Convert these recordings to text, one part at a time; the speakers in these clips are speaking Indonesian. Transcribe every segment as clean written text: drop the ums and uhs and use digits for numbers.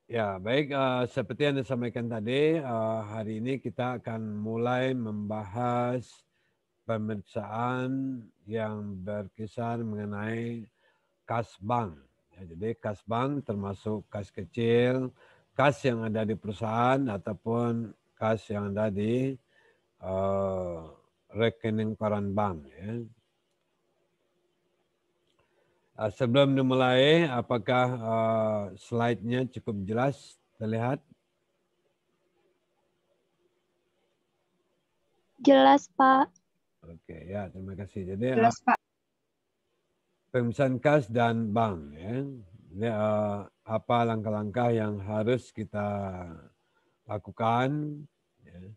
Ya, baik. Seperti yang disampaikan tadi, hari ini kita akan mulai membahas pemeriksaan yang berkisar mengenai kas bank. Ya, jadi kas bank termasuk kas kecil, kas yang ada di perusahaan ataupun kas yang ada di rekening koran bank. Ya. Sebelum dimulai, apakah slide-nya cukup jelas terlihat? Jelas, Pak. Oke, ya terima kasih. Jadi Jelas, Pak. pemeriksaan kas dan bank. Ya. Jadi, apa langkah-langkah yang harus kita lakukan? Ya.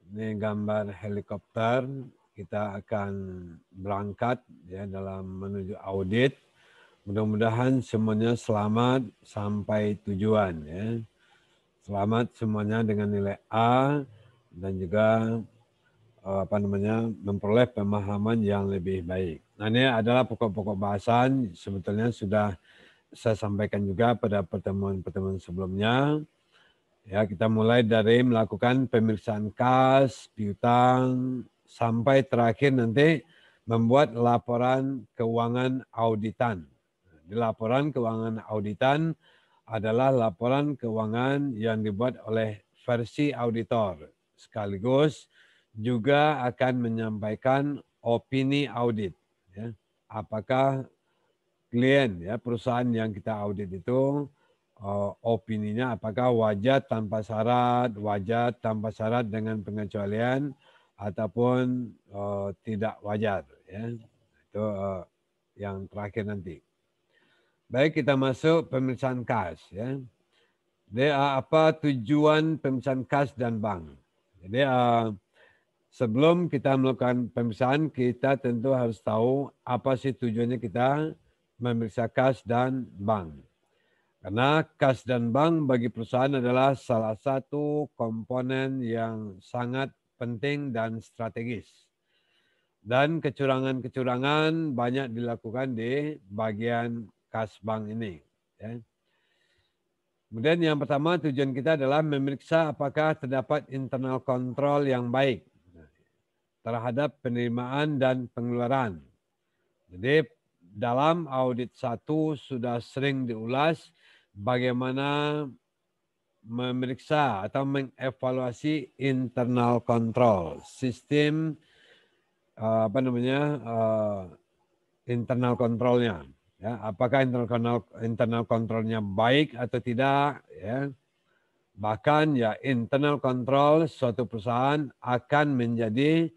Ini gambar helikopter. Kita akan berangkat ya dalam menuju audit. Mudah-mudahan semuanya selamat sampai tujuan. Ya. Selamat semuanya dengan nilai A dan juga memperoleh pemahaman yang lebih baik. Nah, ini adalah pokok-pokok bahasan sebetulnya sudah saya sampaikan juga pada pertemuan-pertemuan sebelumnya. Ya, kita mulai dari melakukan pemeriksaan kas, piutang, sampai terakhir nanti membuat laporan keuangan auditan. Di laporan keuangan auditan adalah laporan keuangan yang dibuat oleh versi auditor. Sekaligus juga akan menyampaikan opini audit. Ya. Apakah klien, ya perusahaan yang kita audit itu opininya apakah wajar tanpa syarat dengan pengecualian ataupun tidak wajar. Ya. Itu yang terakhir nanti. Baik, kita masuk pemeriksaan kas. Ya. Jadi apa tujuan pemeriksaan kas dan bank? Jadi sebelum kita melakukan pemeriksaan, kita tentu harus tahu apa sih tujuannya kita memeriksa kas dan bank. Karena kas dan bank bagi perusahaan adalah salah satu komponen yang sangat penting dan strategis. Dan kecurangan-kecurangan banyak dilakukan di bagian kas bank ini. Ya. Kemudian yang pertama tujuan kita adalah memeriksa apakah terdapat internal control yang baik terhadap penerimaan dan pengeluaran. Jadi dalam audit 1 sudah sering diulas bagaimana memeriksa atau mengevaluasi internal control, sistem internal controlnya. Ya, apakah internal controlnya baik atau tidak? Ya. Bahkan ya internal control suatu perusahaan akan menjadi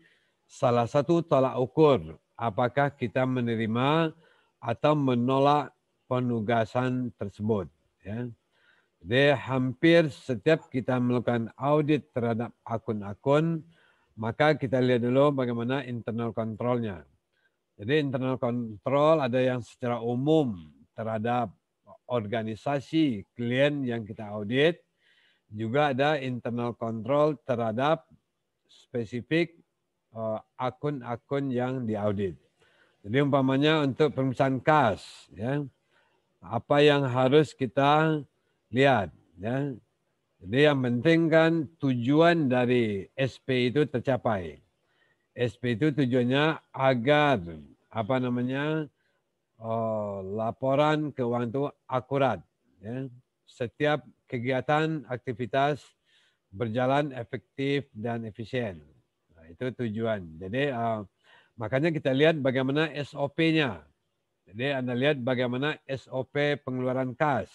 salah satu tolak ukur apakah kita menerima atau menolak penugasan tersebut. Ya. Jadi hampir setiap kita melakukan audit terhadap akun-akun, maka kita lihat dulu bagaimana internal controlnya. Jadi internal control ada yang secara umum terhadap organisasi klien yang kita audit, juga ada internal control terhadap spesifik akun-akun yang diaudit. Jadi umpamanya untuk pemeriksaan kas, ya, apa yang harus kita lihat, ya. Jadi yang penting kan tujuan dari SP itu tercapai. SP itu tujuannya agar laporan keuangan itu akurat. Ya. Setiap kegiatan aktivitas berjalan efektif dan efisien. Nah, itu tujuan. Jadi makanya kita lihat bagaimana SOP-nya. Jadi Anda lihat bagaimana SOP pengeluaran kas.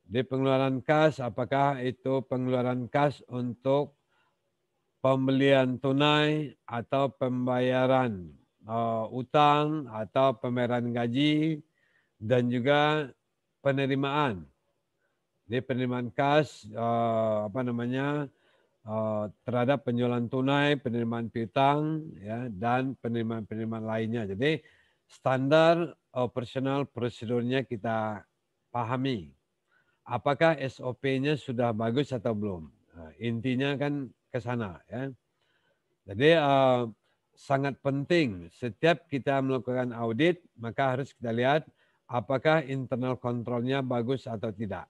Di pengeluaran kas, apakah itu pengeluaran kas untuk pembelian tunai atau pembayaran utang atau pembayaran gaji dan juga penerimaan. Di penerimaan kas terhadap penjualan tunai, penerimaan piutang ya dan penerimaan lainnya. Jadi standar operasional prosedurnya kita pahami. Apakah SOP-nya sudah bagus atau belum? Nah, intinya kan ke sana. Ya. Jadi sangat penting setiap kita melakukan audit, maka harus kita lihat apakah internal kontrolnya bagus atau tidak.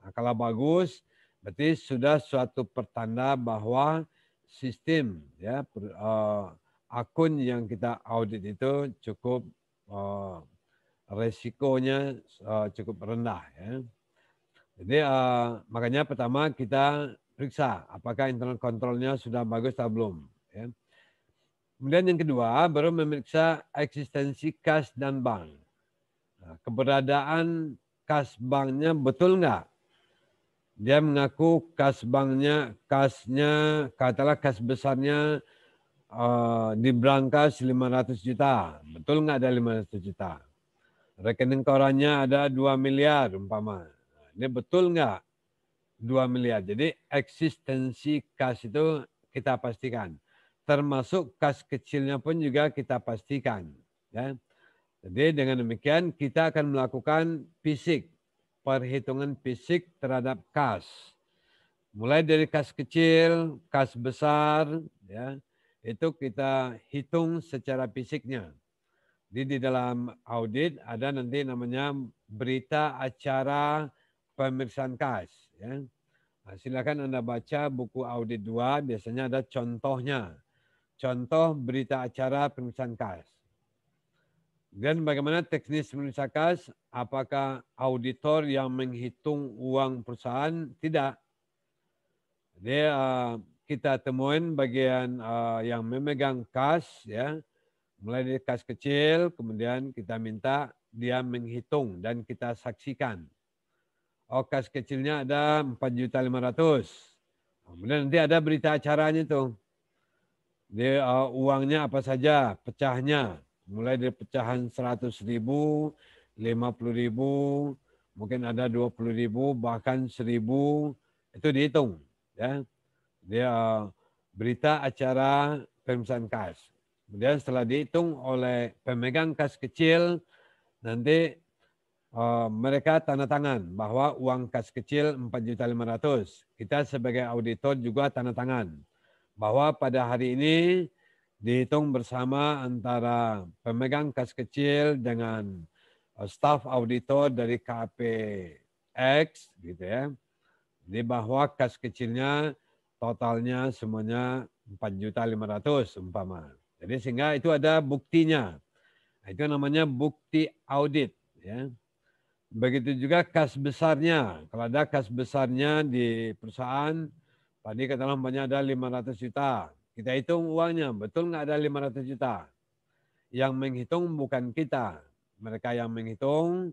Nah, kalau bagus, berarti sudah suatu pertanda bahwa sistem ya akun yang kita audit itu cukup resikonya cukup rendah. Ya. Jadi makanya pertama kita periksa apakah internal kontrolnya sudah bagus atau belum. Ya. Kemudian yang kedua baru memeriksa eksistensi kas dan bank. Nah, keberadaan kas banknya betul nggak? Dia mengaku kas banknya, katakanlah kas besarnya di brankas 500 juta. Betul nggak ada 500 juta? Rekening korannya ada 2 miliar umpama. Ini betul nggak 2 miliar? Jadi eksistensi kas itu kita pastikan. Termasuk kas kecilnya pun juga kita pastikan. Ya. Jadi dengan demikian kita akan melakukan fisik, perhitungan fisik terhadap kas. Mulai dari kas kecil, kas besar, ya, itu kita hitung secara fisiknya. Di dalam audit ada nanti namanya berita acara pemeriksaan kas. Ya. Nah, silakan Anda baca buku audit 2, biasanya ada contohnya. Contoh berita acara pemeriksaan kas. Dan bagaimana teknis pemeriksa kas? Apakah auditor yang menghitung uang perusahaan? Tidak. Jadi kita temuin bagian yang memegang kas, ya, mulai dari kas kecil, kemudian kita minta dia menghitung dan kita saksikan. Oh, kas kecilnya ada 4.500.000. Kemudian nanti ada berita acaranya tuh. Dia uangnya apa saja, pecahnya. Mulai dari pecahan 100.000, 50.000, mungkin ada 20.000, bahkan 1.000, itu dihitung. Ya. Dia berita acara pemeriksaan kas. Kemudian setelah dihitung oleh pemegang kas kecil, nanti mereka tanda tangan bahwa uang kas kecil 4.500.000. Kita sebagai auditor juga tanda tangan bahwa pada hari ini dihitung bersama antara pemegang kas kecil dengan staf auditor dari KPX, gitu ya. Jadi bahwa kas kecilnya totalnya semuanya 4.500.000 umpama. Jadi sehingga itu ada buktinya. Itu namanya bukti audit. Ya. Begitu juga kas besarnya. Kalau ada kas besarnya di perusahaan, tadi katakanlah umpamanya ada 500 juta. Kita hitung uangnya, betul nggak ada 500 juta? Yang menghitung bukan kita. Mereka yang menghitung,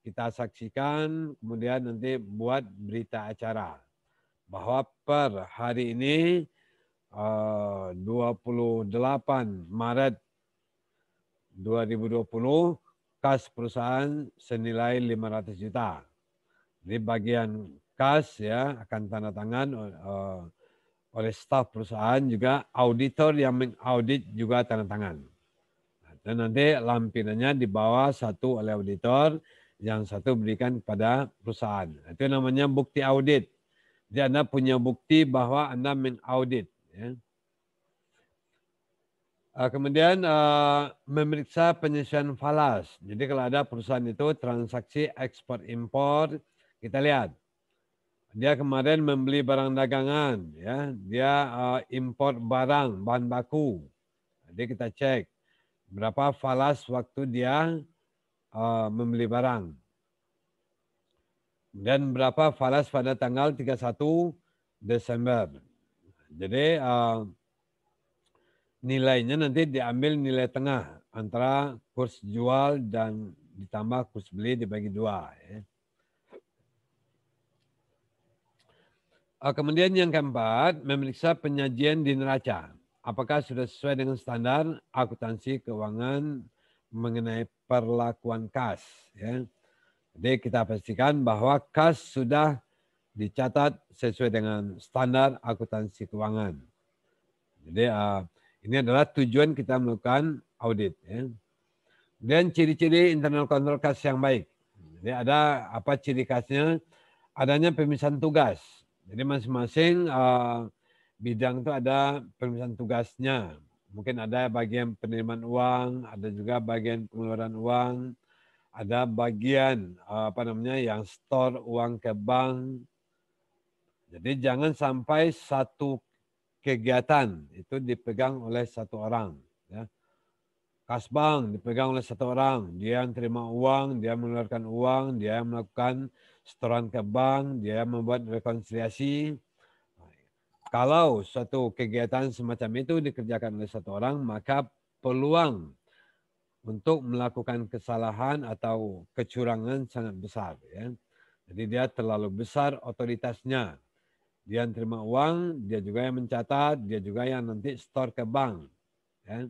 kita saksikan, kemudian nanti buat berita acara. Bahwa per hari ini 28 Maret 2020, kas perusahaan senilai 500 juta. Di bagian kas ya akan tanda tangan oleh staf perusahaan, juga auditor yang mengaudit juga tanda tangan. Dan nanti lampinannya dibawa satu oleh auditor, yang satu berikan kepada perusahaan. Itu namanya bukti audit. Jadi Anda punya bukti bahwa Anda mengaudit. Ya. Kemudian memeriksa penyesuaian falas. Jadi kalau ada perusahaan itu transaksi ekspor impor, kita lihat. Dia kemarin membeli barang dagangan, ya. Dia impor barang, bahan baku. Jadi kita cek berapa falas waktu dia membeli barang. Dan berapa falas pada tanggal 31 Desember. Jadi nilainya nanti diambil nilai tengah antara kurs jual dan ditambah kurs beli dibagi 2. Ya. Kemudian yang keempat, memeriksa penyajian di neraca. Apakah sudah sesuai dengan standar akuntansi keuangan mengenai perlakuan kas. Ya. Jadi kita pastikan bahwa kas sudah dicatat sesuai dengan standar akuntansi keuangan. Jadi ini adalah tujuan kita melakukan audit. Ya. Dan ciri-ciri internal kontrol kas yang baik. Jadi ada apa ciri khasnya? Adanya pemisahan tugas. Jadi masing-masing bidang itu ada pemisahan tugasnya. Mungkin ada bagian penerimaan uang, ada juga bagian pengeluaran uang, ada bagian yang store uang ke bank. Jadi jangan sampai satu kegiatan itu dipegang oleh satu orang. Ya. Kas bank dipegang oleh satu orang. Dia yang terima uang, dia mengeluarkan uang, dia yang melakukan setoran ke bank, dia yang membuat rekonsiliasi. Kalau suatu kegiatan semacam itu dikerjakan oleh satu orang, maka peluang untuk melakukan kesalahan atau kecurangan sangat besar. Ya. Jadi dia terlalu besar otoritasnya. Dia yang terima uang, dia juga yang mencatat, dia juga yang nanti store ke bank. Ya.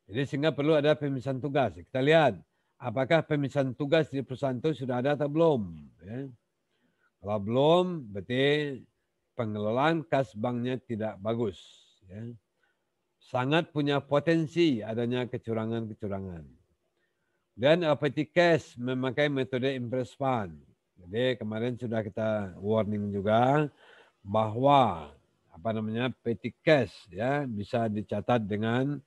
Jadi sehingga perlu ada pemisahan tugas. Kita lihat apakah pemisahan tugas di perusahaan itu sudah ada atau belum. Ya. Kalau belum, berarti pengelolaan kas banknya tidak bagus. Ya. Sangat punya potensi adanya kecurangan-kecurangan. Dan petty cash memakai metode impress fund. Jadi kemarin sudah kita warning juga bahwa petty cash ya bisa dicatat dengan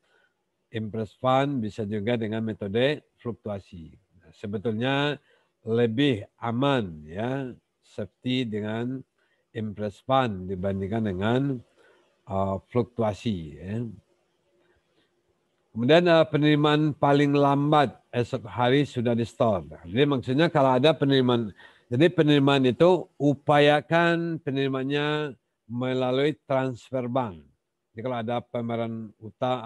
impress fund, bisa juga dengan metode fluktuasi. Nah, sebetulnya lebih aman ya safety dengan impress fund dibandingkan dengan fluktuasi. Ya. Kemudian penerimaan paling lambat esok hari sudah di store. Jadi maksudnya kalau ada penerimaan, jadi penerimaan itu upayakan penerimaannya melalui transfer bank. Jadi kalau ada pembayaran utang,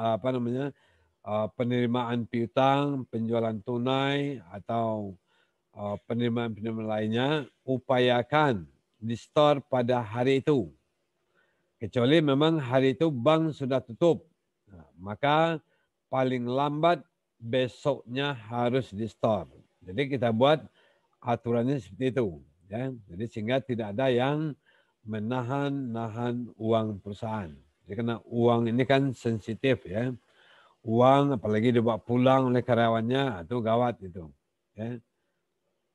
penerimaan piutang, penjualan tunai atau penerimaan-penerimaan lainnya, upayakan di store pada hari itu. Kecuali memang hari itu bank sudah tutup. Nah, maka paling lambat besoknya harus di store. Jadi kita buat aturannya seperti itu. Ya. Jadi sehingga tidak ada yang menahan uang perusahaan. Jadi karena uang ini kan sensitif ya. Uang apalagi dibawa pulang oleh karyawannya itu gawat itu. Ya.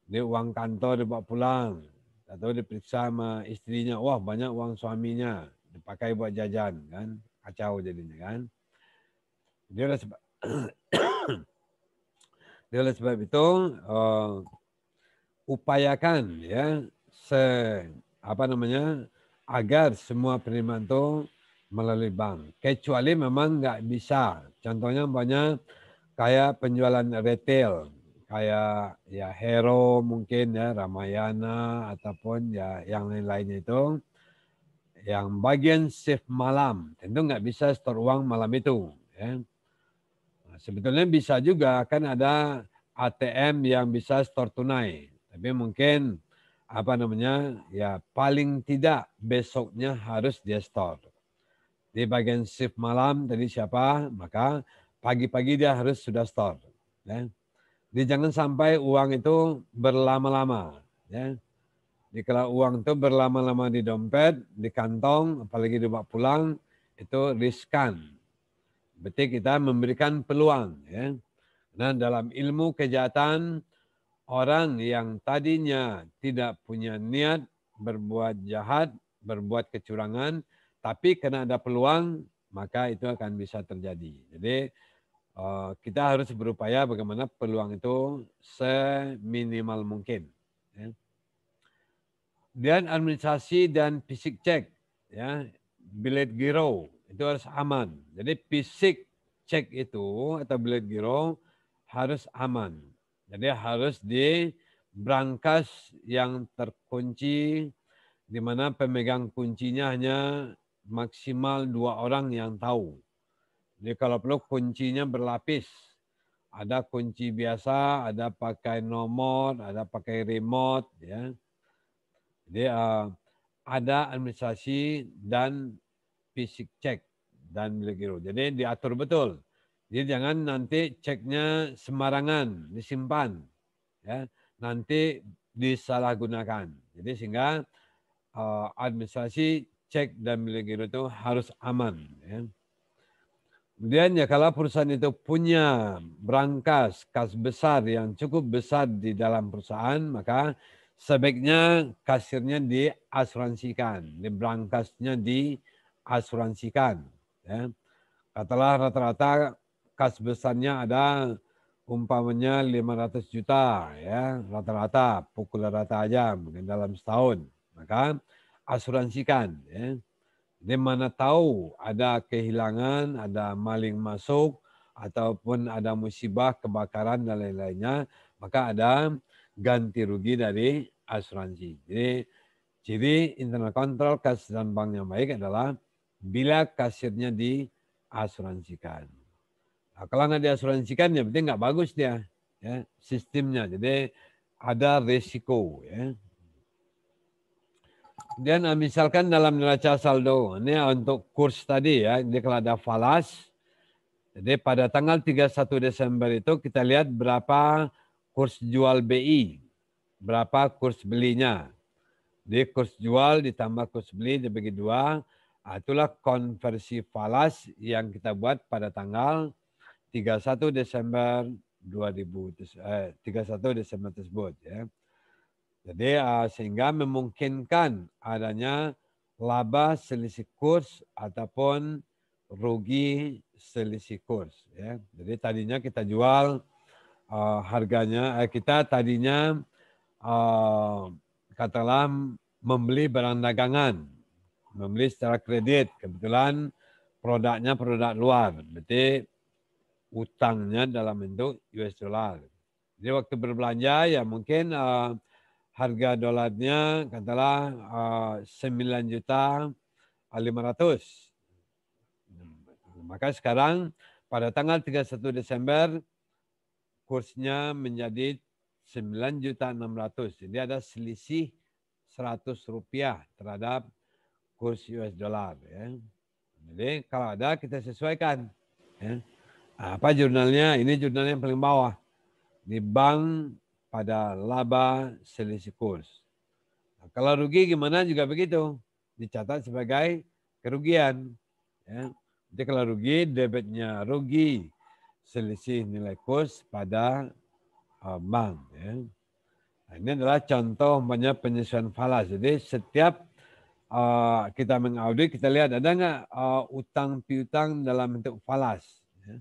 Ini uang kantor dibawa pulang atau diperiksa sama istrinya, wah banyak uang suaminya dipakai buat jajan kan, kacau jadinya kan. Dia oleh sebab dia oleh sebab itu upayakan ya agar semua penerimaan itu melalui bank. Kecuali memang nggak bisa. Contohnya banyak kayak penjualan retail, kayak ya Hero mungkin ya, Ramayana ataupun ya yang lain-lainnya itu, yang bagian shift malam, tentu nggak bisa store uang malam itu. Ya. Nah, sebetulnya bisa juga, kan ada ATM yang bisa store tunai, tapi mungkin ya paling tidak besoknya harus dia store. Di bagian shift malam tadi siapa, maka pagi-pagi dia harus sudah store. Ya. Jadi jangan sampai uang itu berlama-lama. Ya. Jadi kalau uang itu berlama-lama di dompet, di kantong, apalagi dibawa pulang, itu riskan. Berarti kita memberikan peluang. Ya. Nah, dalam ilmu kejahatan, orang yang tadinya tidak punya niat berbuat jahat, berbuat kecurangan, tapi karena ada peluang, maka itu akan bisa terjadi. Jadi kita harus berupaya bagaimana peluang itu seminimal mungkin. Ya. Dan administrasi dan fisik cek, ya, bilet giro itu harus aman. Jadi fisik cek itu atau bilet giro harus aman. Jadi harus di brankas yang terkunci, di mana pemegang kuncinya hanya maksimal 2 orang yang tahu. Jadi kalau perlu kuncinya berlapis. Ada kunci biasa, ada pakai nomor, ada pakai remote. Ya. Jadi ada administrasi dan fisik cek dan bilik giro. Jadi diatur betul. Jadi jangan nanti ceknya sembarangan disimpan, ya. Nanti disalahgunakan. Jadi sehingga administrasi cek dan bilik giro itu harus aman. Ya. Kemudian ya kalau perusahaan itu punya brankas kas besar yang cukup besar di dalam perusahaan, maka sebaiknya kasirnya diasuransikan, di brankasnya diasuransikan. Ya. Katalah rata-rata kas besarnya ada umpamanya 500 juta ya rata-rata, pukul rata aja mungkin dalam setahun, maka asuransikan ya. Di mana tahu ada kehilangan, ada maling masuk, ataupun ada musibah, kebakaran dan lain-lainnya, maka ada ganti rugi dari asuransi. Jadi ciri internal control kas dan bank yang baik adalah bila kasirnya diasuransikan. Nah, kalau nggak diasuransikan ya berarti nggak bagus dia ya sistemnya. Jadi ada resiko ya. Kemudian misalkan dalam neraca saldo, ini untuk kurs tadi ya, jadi kalau ada falas, jadi pada tanggal 31 Desember itu kita lihat berapa kurs jual BI, berapa kurs belinya. Jadi kurs jual ditambah kurs beli dibagi 2, itulah konversi falas yang kita buat pada tanggal 31 Desember 31 Desember tersebut ya. Jadi sehingga memungkinkan adanya laba selisih kurs ataupun rugi selisih kurs. Ya. Jadi tadinya kita jual harganya, kita tadinya katakanlah membeli barang dagangan, membeli secara kredit. Kebetulan produknya produk luar, berarti utangnya dalam bentuk US dollar. Jadi waktu berbelanja ya mungkin harga dolarnya katakanlah 9.500.000. Maka sekarang pada tanggal 31 Desember kursnya menjadi 9.600.000. Jadi ada selisih Rp100 terhadap kurs US dollar. Ya. Jadi kalau ada kita sesuaikan. Ya. Apa jurnalnya? Ini jurnalnya yang paling bawah. Di bank pada laba selisih kurs. Nah, kalau rugi gimana juga begitu. Dicatat sebagai kerugian. Ya. Jadi kalau rugi, debitnya rugi selisih nilai kurs pada bank. Ya. Nah, ini adalah contoh penyesuaian falas. Jadi setiap kita mengaudit, kita lihat ada nggak utang piutang dalam bentuk falas. Ya.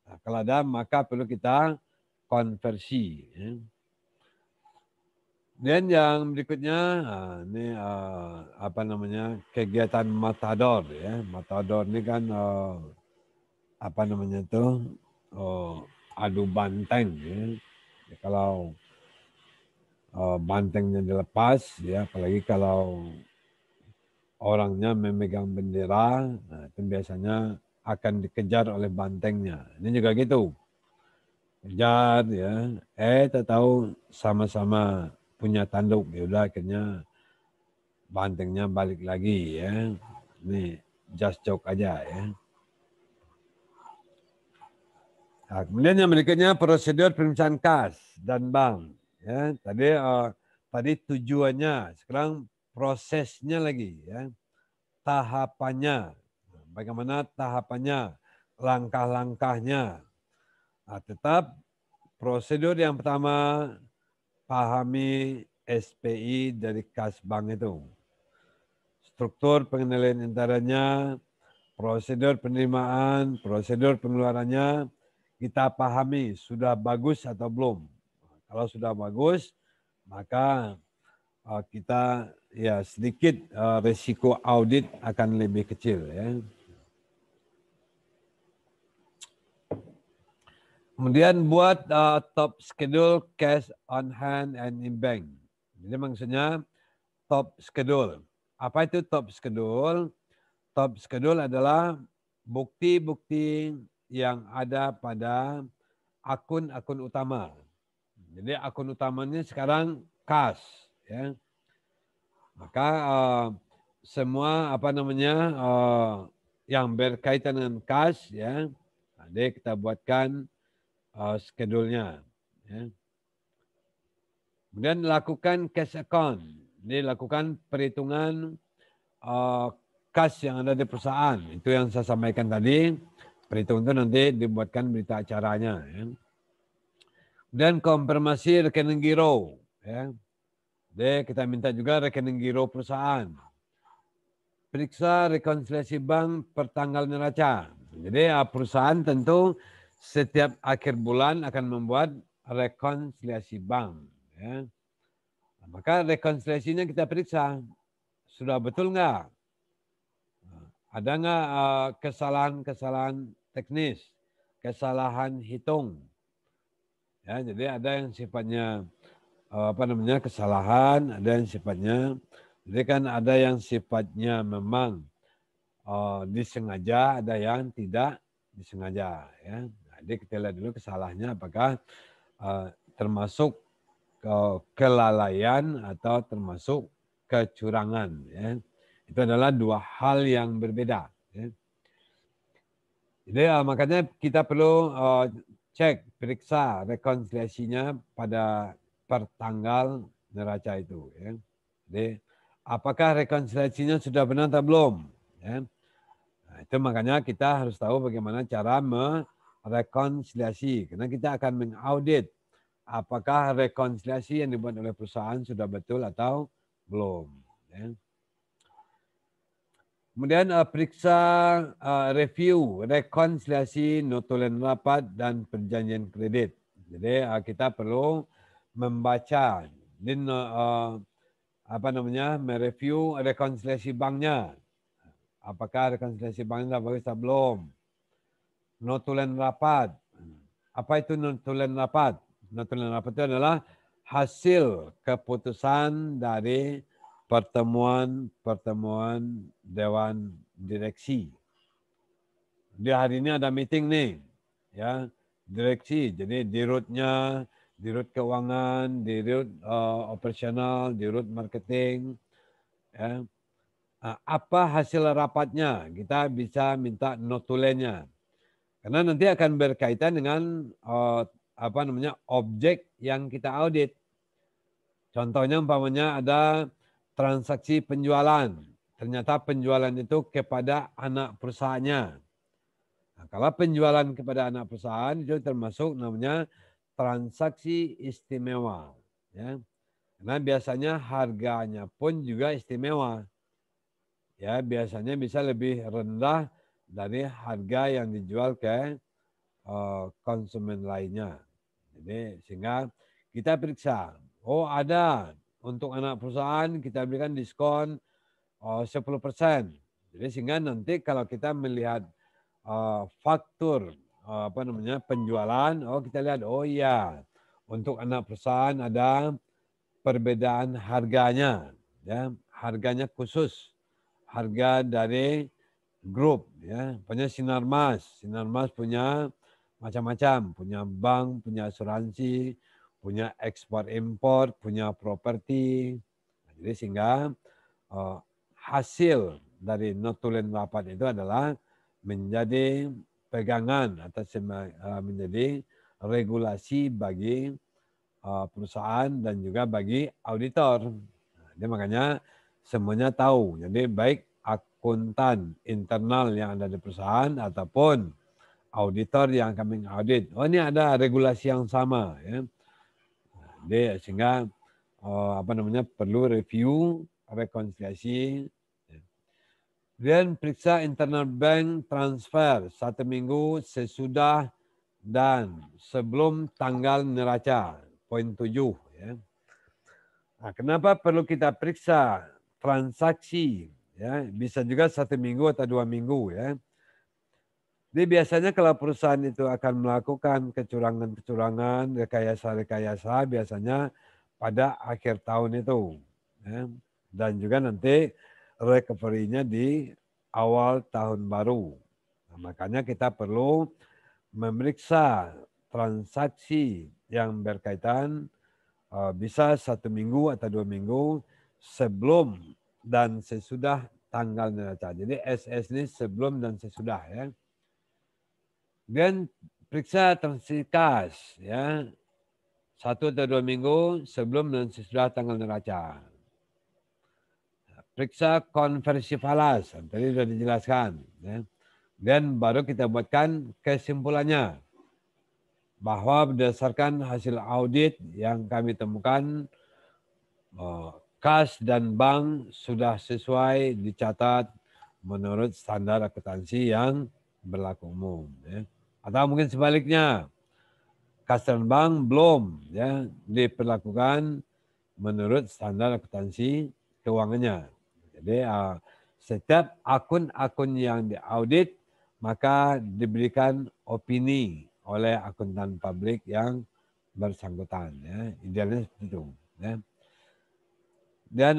Nah, kalau ada, maka perlu kita konversi. Ya. Dan yang berikutnya, ini apa namanya kegiatan matador ya. Matador ini kan apa namanya itu adu banteng ya. Kalau bantengnya dilepas ya, apalagi kalau orangnya memegang bendera, nah, itu biasanya akan dikejar oleh bantengnya. Ini juga gitu. Kejar ya, tak tahu sama-sama punya tanduk, ya udah akhirnya bantengnya balik lagi ya. Ini just joke aja ya. Nah, kemudian yang berikutnya prosedur pemeriksaan kas dan bank. Ya, tadi tujuannya, sekarang prosesnya lagi ya. Tahapannya. Bagaimana tahapannya, langkah-langkahnya. Nah, tetap prosedur yang pertama pahami SPI dari kas bank itu. Struktur pengendalian antaranya, prosedur penerimaan, prosedur pengeluarannya, kita pahami sudah bagus atau belum. Kalau sudah bagus, maka kita ya sedikit resiko audit akan lebih kecil. Ya. Kemudian buat top schedule cash on hand and in bank. Jadi maksudnya top schedule. Apa itu top schedule? Top schedule adalah bukti-bukti yang ada pada akun-akun utama. Jadi akun utamanya sekarang kas. Ya. Maka semua apa namanya yang berkaitan dengan kas ya, jadi kita buatkan schedule-nya. Ya. Kemudian lakukan cash account. Ini lakukan perhitungan kas yang ada di perusahaan. Itu yang saya sampaikan tadi. Perhitungan itu nanti dibuatkan berita acaranya. Ya. Dan konfirmasi rekening giro. Ya. Jadi kita minta juga rekening giro perusahaan. Periksa rekonsiliasi bank per tanggal neraca. Jadi perusahaan tentu setiap akhir bulan akan membuat rekonsiliasi bank. Ya. Maka rekonsiliasinya kita periksa, sudah betul nggak? Ada nggak kesalahan-kesalahan teknis, kesalahan hitung? Ya, jadi ada yang sifatnya kesalahan, ada yang sifatnya, jadi kan ada yang sifatnya memang disengaja, ada yang tidak disengaja. Ya. Jadi kita lihat dulu kesalahannya apakah termasuk kelalaian atau termasuk kecurangan. Ya. Itu adalah dua hal yang berbeda. Ya. Jadi makanya kita perlu cek, periksa rekonsiliasinya pada pertanggal neraca itu. Ya. Jadi apakah rekonsiliasinya sudah benar atau belum? Ya. Nah, itu makanya kita harus tahu bagaimana cara merekonsiliasi. Karena kita akan mengaudit apakah rekonsiliasi yang dibuat oleh perusahaan sudah betul atau belum. Ya. Kemudian periksa review, rekonsiliasi, notulen rapat, dan perjanjian kredit. Jadi kita perlu membaca dan mereview rekonsiliasi banknya. Apakah rekonsiliasi banknya sudah bagus atau belum? Notulen rapat. Apa itu notulen rapat? Notulen rapat itu adalah hasil keputusan dari pertemuan dewan direksi. Di hari ini ada meeting nih, ya direksi. Jadi dirutnya, dirut keuangan, dirut operasional, dirut marketing. Ya. Apa hasil rapatnya? Kita bisa minta notulennya. Karena nanti akan berkaitan dengan objek yang kita audit. Contohnya umpamanya ada transaksi penjualan. Ternyata penjualan itu kepada anak perusahaannya. Nah, kalau penjualan kepada anak perusahaan itu termasuk namanya transaksi istimewa. Ya. Karena biasanya harganya pun juga istimewa. Ya, biasanya bisa lebih rendah dari harga yang dijual ke konsumen lainnya. Jadi sehingga kita periksa, oh ada untuk anak perusahaan kita berikan diskon 10%. Jadi sehingga nanti kalau kita melihat faktur penjualan, oh kita lihat, oh iya untuk anak perusahaan ada perbedaan harganya, ya harganya khusus, harga dari grup, ya punya Sinarmas punya macam-macam, punya bank, punya asuransi, punya ekspor impor, punya properti. Jadi sehingga hasil dari notulen rapat itu adalah menjadi pegangan atau menjadi regulasi bagi perusahaan dan juga bagi auditor. Jadi makanya semuanya tahu. Jadi baik akuntan internal yang ada di perusahaan ataupun auditor yang kami audit. Oh ini ada regulasi yang sama. Ya. Jadi sehingga perlu review, rekonsiliasi. Dan periksa internal bank transfer 1 minggu sesudah dan sebelum tanggal neraca. Poin 7. Ya. Nah, kenapa perlu kita periksa transaksi? Ya, bisa juga 1 minggu atau 2 minggu. Ya. Jadi biasanya kalau perusahaan itu akan melakukan kecurangan-kecurangan, rekayasa-rekayasa biasanya pada akhir tahun itu. Ya. Dan juga nanti recovery-nya di awal tahun baru. Nah, makanya kita perlu memeriksa transaksi yang berkaitan bisa 1 minggu atau 2 minggu sebelum dan sesudah tanggal neraca. Jadi SS ini sebelum dan sesudah ya. Dan periksa transaksi kas ya. 1 atau 2 minggu sebelum dan sesudah tanggal neraca. Periksa konversi falas, tadi sudah dijelaskan. Ya. Dan baru kita buatkan kesimpulannya. Bahwa berdasarkan hasil audit yang kami temukan, kas dan bank sudah sesuai dicatat menurut standar akuntansi yang berlaku umum. Ya. Atau mungkin sebaliknya, kas dan bank belum ya diperlakukan menurut standar akuntansi keuangannya. Jadi setiap akun-akun yang diaudit maka diberikan opini oleh akuntan publik yang bersangkutan. Ya. Idealnya seperti itu. Ya. Dan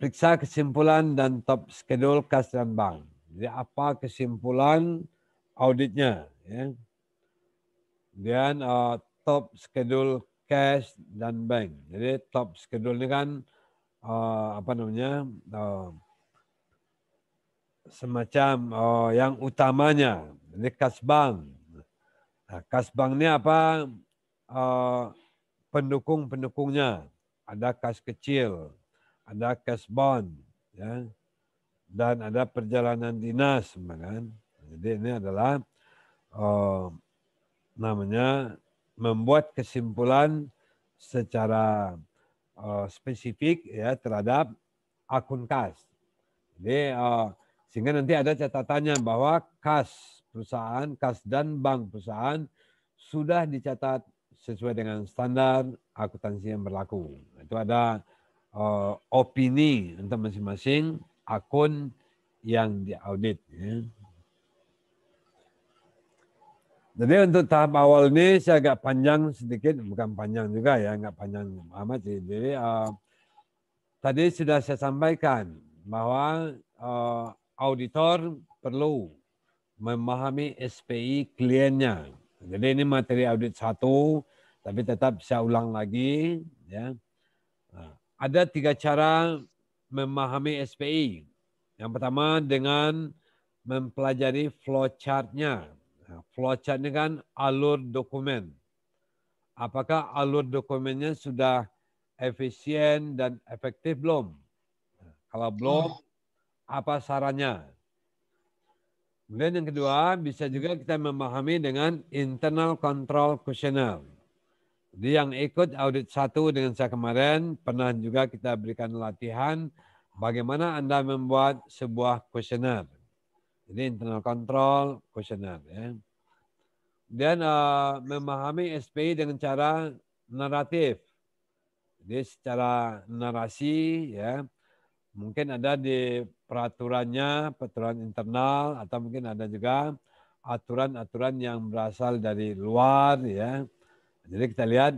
periksa kesimpulan dan top schedule kas dan bank. Jadi apa kesimpulan auditnya? Ya. Dan top schedule cash dan bank. Jadi top schedule ini kan semacam yang utamanya. Jadi kas bank. Nah, kas bank ini apa? Pendukung-pendukungnya. Ada kas kecil, ada kas bond, ya, dan ada perjalanan dinas, kan? Jadi ini adalah namanya membuat kesimpulan secara spesifik ya terhadap akun kas. Jadi sehingga nanti ada catatannya bahwa kas perusahaan, kas dan bank perusahaan sudah dicatat sesuai dengan standar akuntansi yang berlaku. Itu ada opini untuk masing-masing akun yang diaudit. Ya. Jadi untuk tahap awal ini saya agak panjang sedikit, bukan panjang juga ya, nggak panjang amat sih. Jadi tadi sudah saya sampaikan bahwa auditor perlu memahami SPI kliennya. Jadi ini materi audit 1, tapi tetap saya ulang lagi. Ya. Ada 3 cara memahami SPI. Yang pertama dengan mempelajari flowchart-nya. Flowchart ini kan alur dokumen. Apakah alur dokumennya sudah efisien dan efektif belum? Kalau belum, apa sarannya? Kemudian yang kedua, bisa juga kita memahami dengan internal control questionnaire. Jadi yang ikut audit 1 dengan saya kemarin, pernah juga kita berikan latihan bagaimana Anda membuat sebuah questionnaire. Jadi internal control questionnaire. Ya. Dan memahami SPI dengan cara naratif. Jadi secara narasi, ya, mungkin ada di peraturannya, peraturan internal, atau mungkin ada juga aturan-aturan yang berasal dari luar, ya. Jadi kita lihat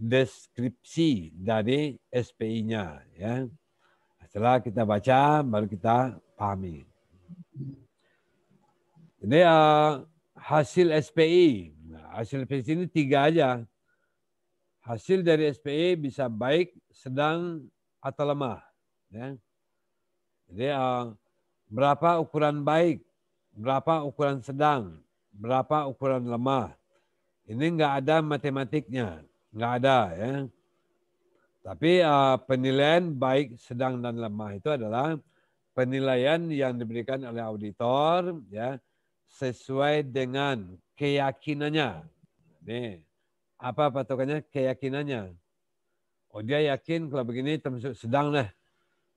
deskripsi dari SPI-nya, ya. Setelah kita baca, baru kita pahami. Jadi hasil SPI, hasil SPI ini 3 aja. Hasil dari SPI bisa baik, sedang, atau lemah. Ya. Jadi berapa ukuran baik, berapa ukuran sedang, berapa ukuran lemah. Ini nggak ada matematiknya, nggak ada. Ya. Tapi penilaian baik, sedang, dan lemah itu adalah penilaian yang diberikan oleh auditor, ya, sesuai dengan keyakinannya. Nih, apa patokannya? Keyakinannya. Oh, dia yakin kalau begini termasuk sedang lah.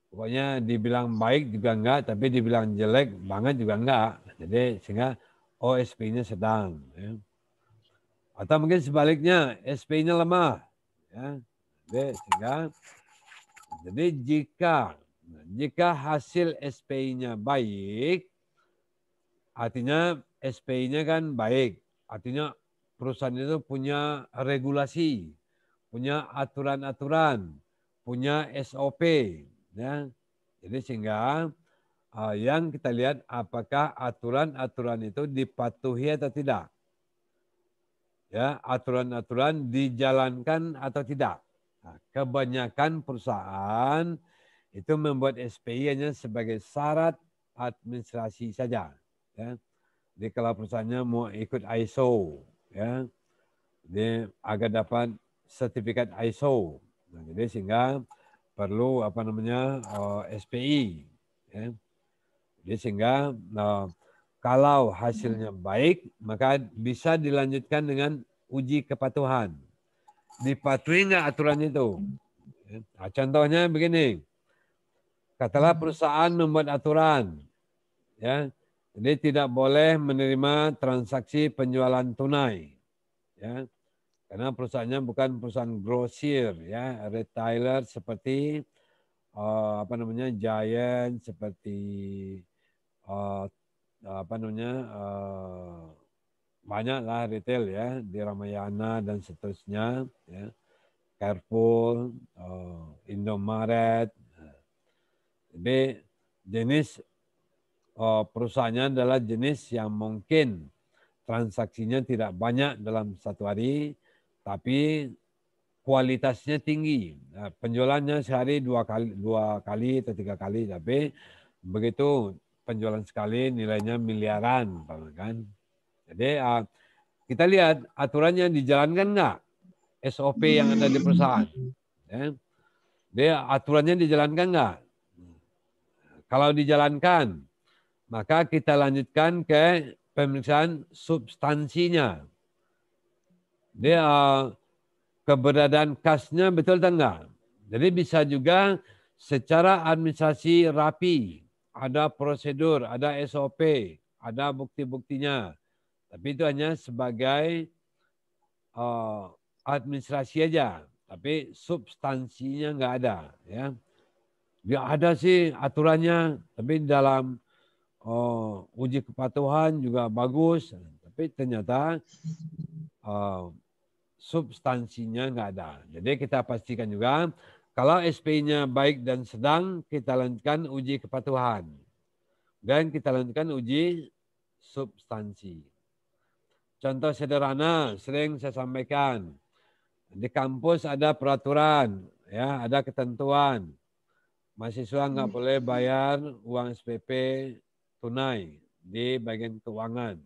Pokoknya dibilang baik juga enggak, tapi dibilang jelek banget juga enggak. Jadi sehingga OSP-nya sedang. Ya. Atau mungkin sebaliknya, SP-nya lemah. Ya. Jadi jika hasil SPI-nya baik, artinya SPI-nya kan baik. Artinya perusahaan itu punya regulasi, punya aturan-aturan, punya SOP. Ya. Jadi sehingga yang kita lihat apakah aturan-aturan itu dipatuhi atau tidak. Ya, aturan-aturan dijalankan atau tidak. Nah, kebanyakan perusahaan itu membuat SPI hanya sebagai syarat administrasi saja. Ya. Jadi kalau perusahaannya mau ikut ISO, ya, dia agar dapat sertifikat ISO. Nah, jadi sehingga perlu SPI. Ya. Jadi sehingga kalau hasilnya baik, maka bisa dilanjutkan dengan uji kepatuhan. Dipatuhi nggak aturan itu? Nah, contohnya begini, katakanlah perusahaan membuat aturan, ya. Jadi tidak boleh menerima transaksi penjualan tunai, ya, karena perusahaannya bukan perusahaan grosir, ya, retailer seperti apa namanya Giant, seperti apa namanya banyaklah retail ya di Ramayana dan seterusnya, ya, Carrefour, Indomaret. Jadi jenis perusahaannya adalah jenis yang mungkin transaksinya tidak banyak dalam satu hari, tapi kualitasnya tinggi. Nah, penjualannya sehari dua kali atau 3 kali, tapi begitu penjualan sekali nilainya miliaran, kan? Jadi kita lihat aturannya dijalankan nggak, SOP yang ada di perusahaan. Ya. Dia aturannya dijalankan nggak? Kalau dijalankan, maka kita lanjutkan ke pemeriksaan substansinya. Dia keberadaan kasnya betul atau enggak? Jadi bisa juga secara administrasi rapi, ada prosedur, ada SOP, ada bukti-buktinya. Tapi itu hanya sebagai administrasi aja, tapi substansinya enggak ada. Ya, dia ada sih aturannya, tapi dalam uji kepatuhan juga bagus, tapi ternyata substansinya nggak ada. Jadi kita pastikan juga kalau SP-nya baik dan sedang, kita lanjutkan uji kepatuhan. Dan kita lanjutkan uji substansi. Contoh sederhana, sering saya sampaikan. Di kampus ada peraturan, ya, ada ketentuan. Mahasiswa nggak boleh bayar uang SPP tunai di bagian keuangan.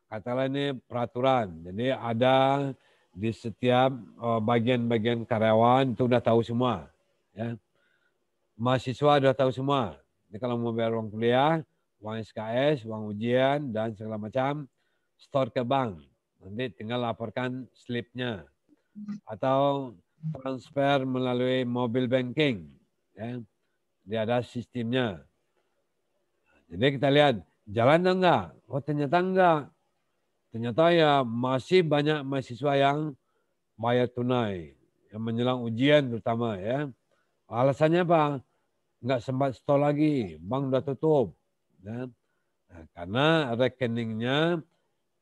Katakanlah ini peraturan. Jadi ada di setiap bagian-bagian karyawan itu udah tahu semua. Ya. Mahasiswa udah tahu semua. Jadi kalau mau bayar uang kuliah, uang SKS, uang ujian, dan segala macam, store ke bank. Nanti tinggal laporkan slipnya. Atau transfer melalui mobile banking. Ya. Dia ada sistemnya. Jadi kita lihat, jalan enggak? Oh ternyata enggak. Ternyata ya masih banyak mahasiswa yang bayar tunai, yang menjelang ujian terutama, ya. Alasannya apa? Nggak sempat store lagi, bank udah tutup. Ya. Nah, karena rekeningnya,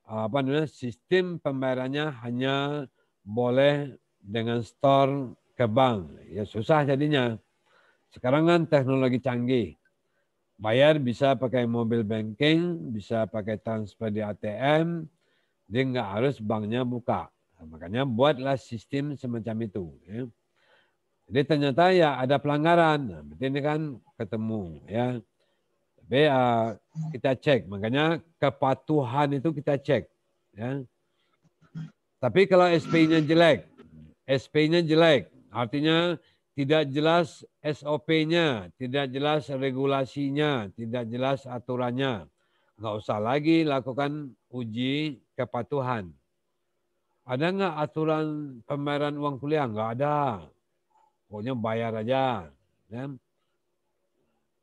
apa namanya, sistem pembayarannya hanya boleh dengan store ke bank. Ya susah jadinya. Sekarang kan teknologi canggih. Bayar bisa pakai mobile banking, bisa pakai transfer di ATM, dia nggak harus banknya buka. Nah, makanya buatlah sistem semacam itu. Ya. Jadi ternyata ya ada pelanggaran. Nah, berarti ini kan ketemu. Ya. Tapi kita cek. Makanya kepatuhan itu kita cek. Ya. Tapi kalau SP-nya jelek, SP-nya jelek, artinya tidak jelas SOP-nya, tidak jelas regulasinya, tidak jelas aturannya. Nggak usah lagi lakukan uji kepatuhan. Ada nggak aturan pembayaran uang kuliah? Nggak ada. Pokoknya bayar aja. Ya.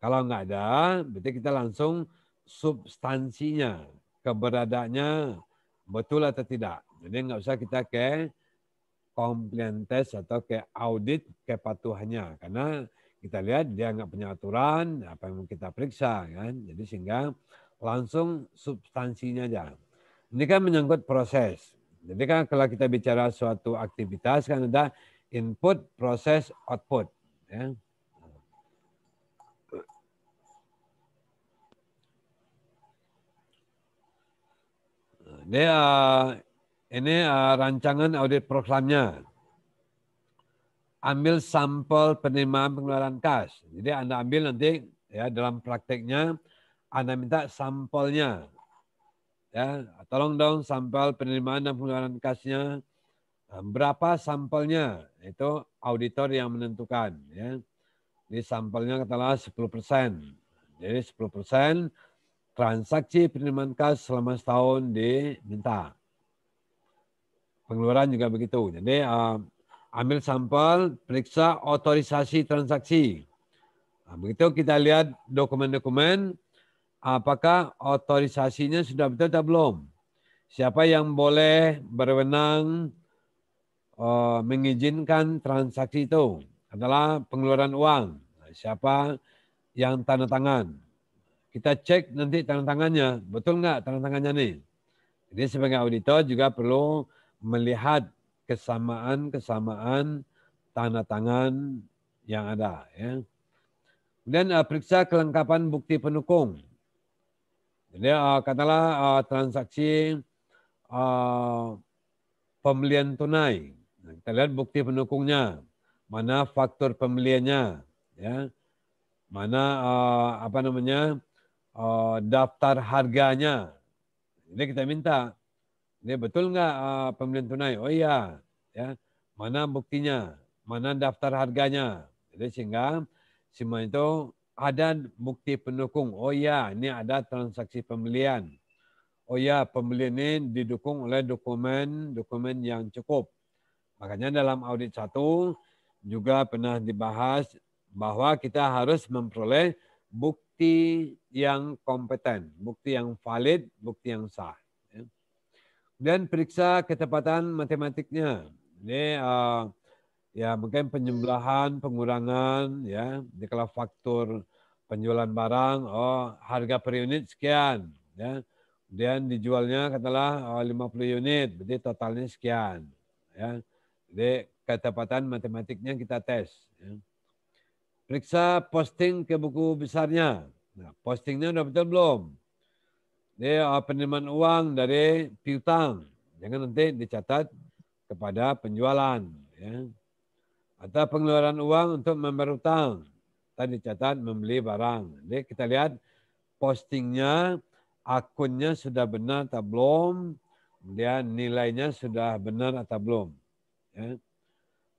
Kalau nggak ada, berarti kita langsung substansinya, keberadaannya betul atau tidak. Jadi nggak usah kita ke compliance test atau ke audit kepatuhannya. Karena kita lihat dia nggak punya aturan, apa yang kita periksa. Kan? Jadi sehingga langsung substansinya aja. Ini kan menyangkut proses. Jadi kan kalau kita bicara suatu aktivitas kan ada input, proses, output. Ya. Ini rancangan audit programnya. Ambil sampel penerimaan pengeluaran kas. Jadi Anda ambil nanti ya dalam prakteknya Anda minta sampelnya. Ya, tolong dong sampel penerimaan dan pengeluaran kasnya. Berapa sampelnya? Itu auditor yang menentukan. Ya. Di sampelnya katakanlah 10%. Jadi 10% transaksi penerimaan kas selama setahun diminta. Pengeluaran juga begitu. Jadi ambil sampel, periksa otorisasi transaksi. Nah, begitu kita lihat dokumen-dokumen, apakah otorisasinya sudah betul atau belum? Siapa yang boleh berwenang mengizinkan transaksi itu adalah pengeluaran uang. Siapa yang tanda tangan? Kita cek nanti tanda tangannya, betul nggak tanda tangannya nih? Jadi sebagai auditor juga perlu melihat kesamaan tanda tangan yang ada. Ya. Kemudian periksa kelengkapan bukti pendukung. Jadi katakanlah transaksi pembelian tunai. Nah, kita lihat bukti pendukungnya, mana faktur pembeliannya, ya, mana daftar harganya. Jadi kita minta, ini betul nggak pembelian tunai? Oh iya, ya. Mana buktinya? Mana daftar harganya? Jadi sehingga semua itu ada bukti pendukung. Oh iya, ini ada transaksi pembelian. Oh ya, pembelian ini didukung oleh dokumen yang cukup. Makanya dalam audit 1 juga pernah dibahas bahwa kita harus memperoleh bukti yang kompeten, bukti yang valid, bukti yang sah. Dan periksa ketepatan matematiknya. Ini ya mungkin penjumlahan, pengurangan, ya. Jadi kalau faktur penjualan barang, oh harga per unit sekian, ya. Kemudian dijualnya katakanlah 50 unit, berarti totalnya sekian. Ya. Jadi ketepatan matematiknya kita tes. Ya. Periksa posting ke buku besarnya. Nah, postingnya udah betul belum? Jadi penerimaan uang dari piutang. Jangan nanti dicatat kepada penjualan. Ya. Atau pengeluaran uang untuk membayar utang. Tadi dicatat membeli barang. Jadi kita lihat postingnya, akunnya sudah benar atau belum, kemudian nilainya sudah benar atau belum. Ya.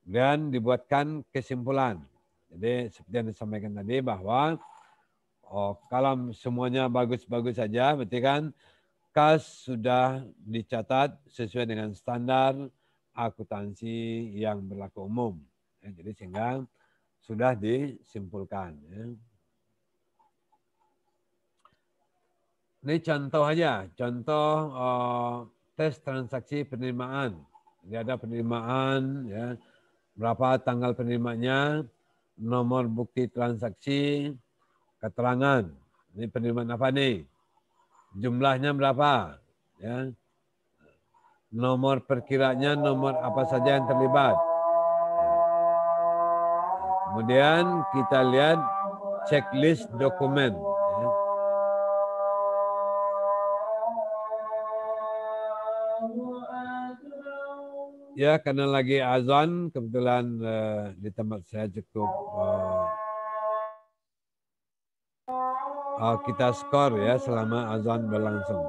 Dan dibuatkan kesimpulan. Jadi seperti yang disampaikan tadi bahwa kalau semuanya bagus-bagus saja, berarti kan kas sudah dicatat sesuai dengan standar akuntansi yang berlaku umum. Ya, jadi sehingga sudah disimpulkan. Ya. Ini contoh aja, contoh tes transaksi penerimaan. Jadi ada penerimaan, ya, berapa tanggal penerimanya, nomor bukti transaksi, keterangan. Ini penerimaan apa nih? Jumlahnya berapa? Ya. Nomor perkiranya, nomor apa saja yang terlibat. Kemudian kita lihat checklist dokumen. Ya, karena lagi azan, kebetulan di tempat saya cukup kita skor ya selama azan berlangsung.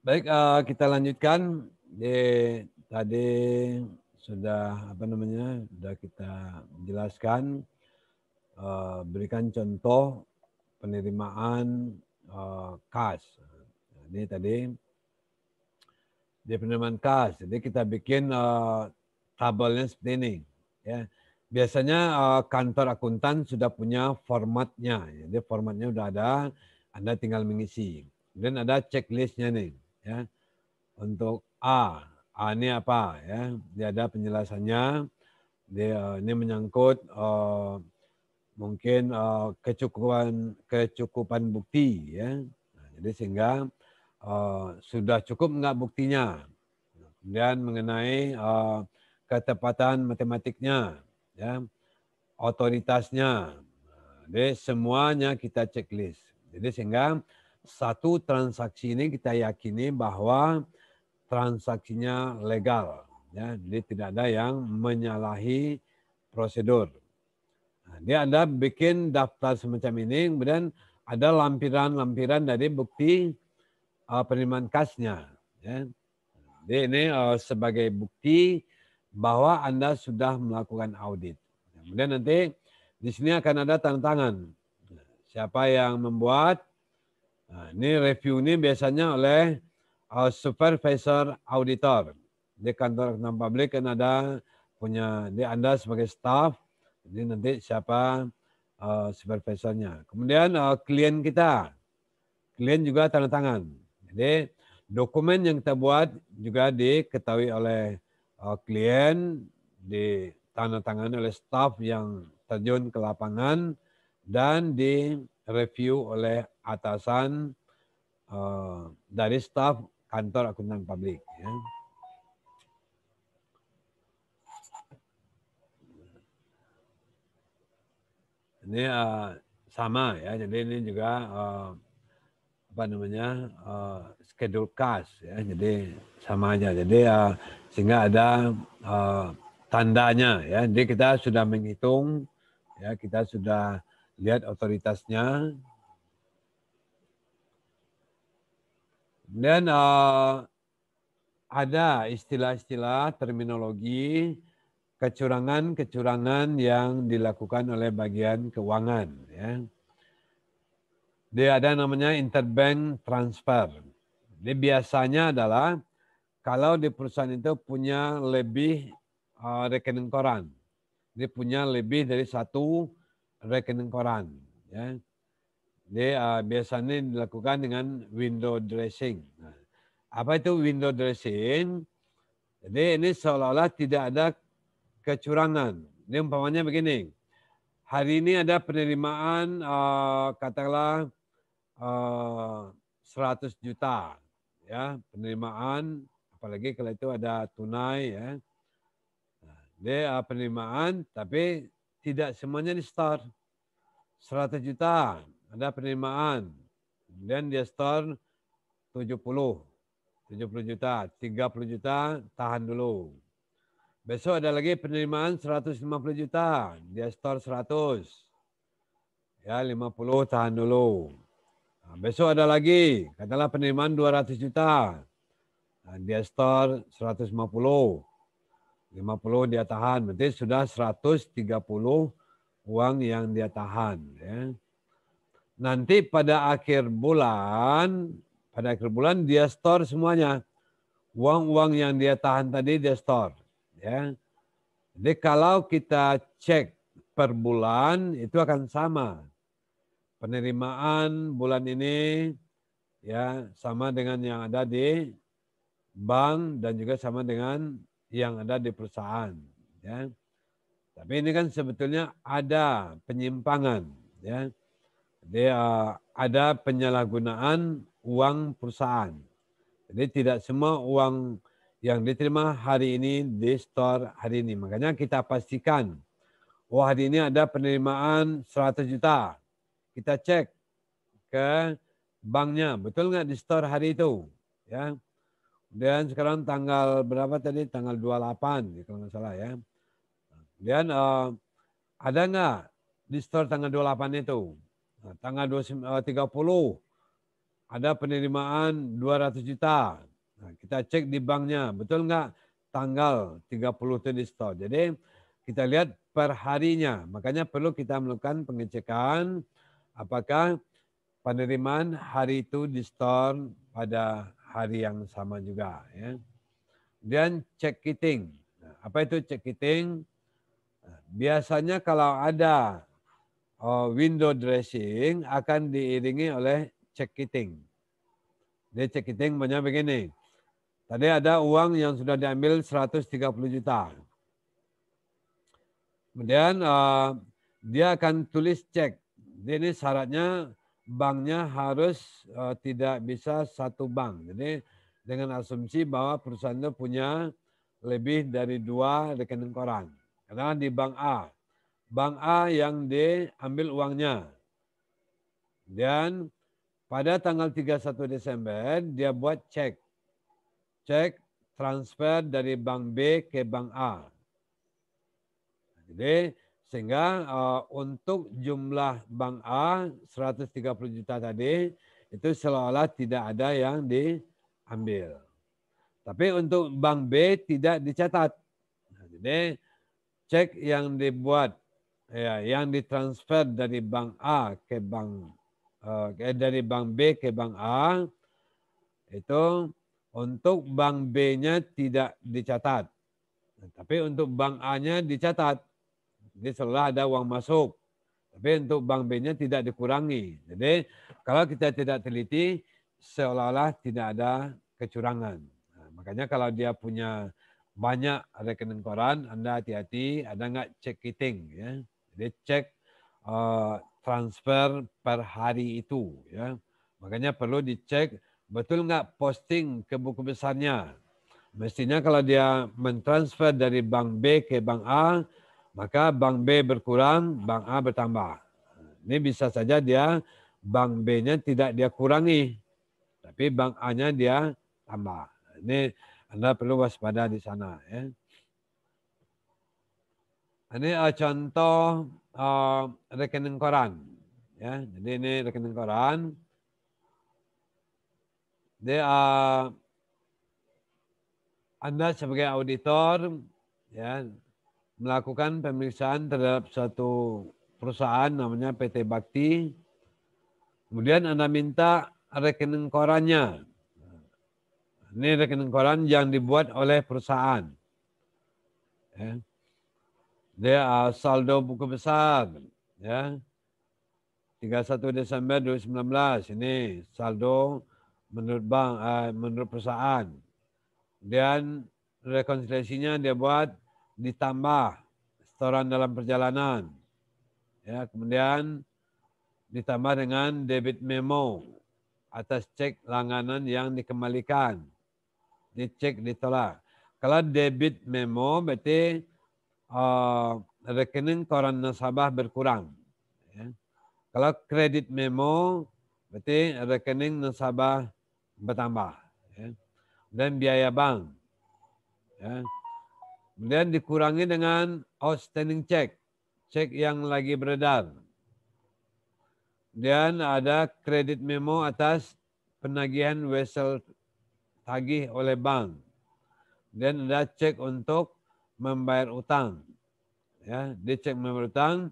Baik, kita lanjutkan. Tadi sudah sudah kita jelaskan, berikan contoh penerimaan kas. Ini tadi di penerimaan kas. Jadi kita bikin tabelnya seperti ini. Ya. Biasanya kantor akuntan sudah punya formatnya. Jadi formatnya sudah ada, Anda tinggal mengisi. Kemudian ada checklistnya nih. Ya. Untuk A ini apa? Ya, dia ada penjelasannya. Dia ini menyangkut mungkin kecukupan bukti. Ya. Nah, jadi sehingga sudah cukup enggak buktinya. Kemudian mengenai ketepatan matematiknya, ya, otoritasnya. Jadi semuanya kita checklist. Jadi sehingga satu transaksi ini kita yakini bahwa transaksinya legal, ya. Jadi tidak ada yang menyalahi prosedur. Nah, dia Anda bikin daftar semacam ini, kemudian ada lampiran-lampiran dari bukti penerimaan kasnya. Ya. Jadi ini sebagai bukti bahwa Anda sudah melakukan audit. Kemudian nanti di sini akan ada tanda tangan. Siapa yang membuat? Nah, ini review ini biasanya oleh supervisor auditor. Di kantor akuntan publik kan ada punya, di Anda sebagai staff, jadi nanti siapa supervisornya. Kemudian klien kita, klien juga tanda tangan. Jadi dokumen yang kita buat juga diketahui oleh klien, ditandatangani oleh staf yang terjun ke lapangan, dan direview oleh atasan dari staf kantor akuntan publik. Ya. Ini sama ya, jadi ini juga schedule kas ya, jadi sama aja. Jadi sehingga ada tandanya ya. Jadi kita sudah menghitung ya, kita sudah lihat otoritasnya. Kemudian ada istilah-istilah terminologi kecurangan-kecurangan yang dilakukan oleh bagian keuangan. Ya. Dia ada namanya interbank transfer. Jadi biasanya adalah kalau di perusahaan itu punya lebih rekening koran. Dia punya lebih dari satu rekening koran. Ya. Jadi biasanya dilakukan dengan window dressing. Nah, apa itu window dressing? Jadi ini seolah-olah tidak ada kecurangan. Ini umpamanya begini. Hari ini ada penerimaan katakanlah 100 juta. Ya, penerimaan, apalagi kalau itu ada tunai ya. Dia penerimaan tapi tidak semuanya di store. 100 juta ada penerimaan. Kemudian dia store 70 juta, 30 juta tahan dulu. Besok ada lagi penerimaan 150 juta, dia store 100. Ya, 50 tahan dulu. Nah, besok ada lagi, katakanlah penerimaan 200 juta. Nah, dia store 150. 50 dia tahan, berarti sudah 130 uang yang dia tahan. Ya. Nanti pada akhir bulan dia store semuanya. Uang-uang yang dia tahan tadi dia store. Ya. Jadi kalau kita cek per bulan itu akan sama. Penerimaan bulan ini ya sama dengan yang ada di bank dan juga sama dengan yang ada di perusahaan. Ya. Tapi ini kan sebetulnya ada penyimpangan. Ya. Jadi ada penyalahgunaan uang perusahaan. Jadi tidak semua uang yang diterima hari ini di store hari ini. Makanya kita pastikan, oh hari ini ada penerimaan 100 juta. Kita cek ke banknya, betul nggak di store hari itu? Ya. Dan sekarang tanggal berapa tadi? Tanggal 28 kalau nggak salah ya. Kemudian ada nggak di store tanggal 28 itu? Nah, tanggal 30 ada penerimaan 200 juta. Nah, kita cek di banknya, betul nggak tanggal 30 itu di store. Jadi kita lihat per harinya. Makanya perlu kita melakukan pengecekan apakah penerimaan hari itu di store pada hari yang sama juga. Ya. Dan check kitting. Nah, apa itu check kitting? Biasanya kalau ada window dressing akan diiringi oleh check kitting. Dia check kitting banyak begini. Tadi ada uang yang sudah diambil 130 juta. Kemudian dia akan tulis cek. Ini syaratnya banknya harus tidak bisa satu bank. Jadi dengan asumsi bahwa perusahaan itu punya lebih dari 2 rekening koran. Karena di bank A yang diambil uangnya. Dan pada tanggal 31 Desember dia buat cek. Cek transfer dari bank B ke bank A. Jadi sehingga untuk jumlah bank A 130 juta tadi itu seolah-olah tidak ada yang diambil. Tapi untuk bank B tidak dicatat. Jadi cek yang dibuat yang ditransfer dari bank A ke bank dari bank B ke bank A itu untuk bank B-nya tidak dicatat. Tapi untuk bank A-nya dicatat. Jadi seolah ada uang masuk. Tapi untuk bank B-nya tidak dikurangi. Jadi kalau kita tidak teliti, seolah-olah tidak ada kecurangan. Nah, makanya kalau dia punya banyak rekening koran, Anda hati-hati, ada nggak cek kitting. Ya. Jadi cek transfer per hari itu. Ya. Makanya perlu dicek betul nggak posting ke buku besarnya. Mestinya kalau dia mentransfer dari bank B ke bank A, maka bank B berkurang, bank A bertambah. Ini bisa saja dia bank B-nya tidak dia kurangi, tapi bank A-nya dia tambah. Ini Anda perlu waspada di sana. Ya. Ini contoh rekening koran. Ya, jadi ini rekening koran. Dia Anda sebagai auditor ya melakukan pemeriksaan terhadap suatu perusahaan namanya PT Bakti. Kemudian Anda minta rekening korannya. Ini rekening koran yang dibuat oleh perusahaan. Ya. Dia saldo buku besar. Ya. 31 Desember 2019. Ini saldo menurut bank, menurut perusahaan. Dan rekonsiliasinya dia buat ditambah setoran dalam perjalanan. Ya, kemudian ditambah dengan debit memo atas cek langganan yang dikembalikan. Dicek ditolak. Kalau debit memo berarti rekening koran nasabah berkurang. Ya. Kalau kredit memo berarti rekening nasabah bertambah. Ya. Dan biaya bank. Ya. Kemudian dikurangi dengan outstanding check. Cek yang lagi beredar. Dan ada kredit memo atas penagihan wesel tagih oleh bank. Dan ada cek untuk membayar utang. Ya, dicek membayar utang,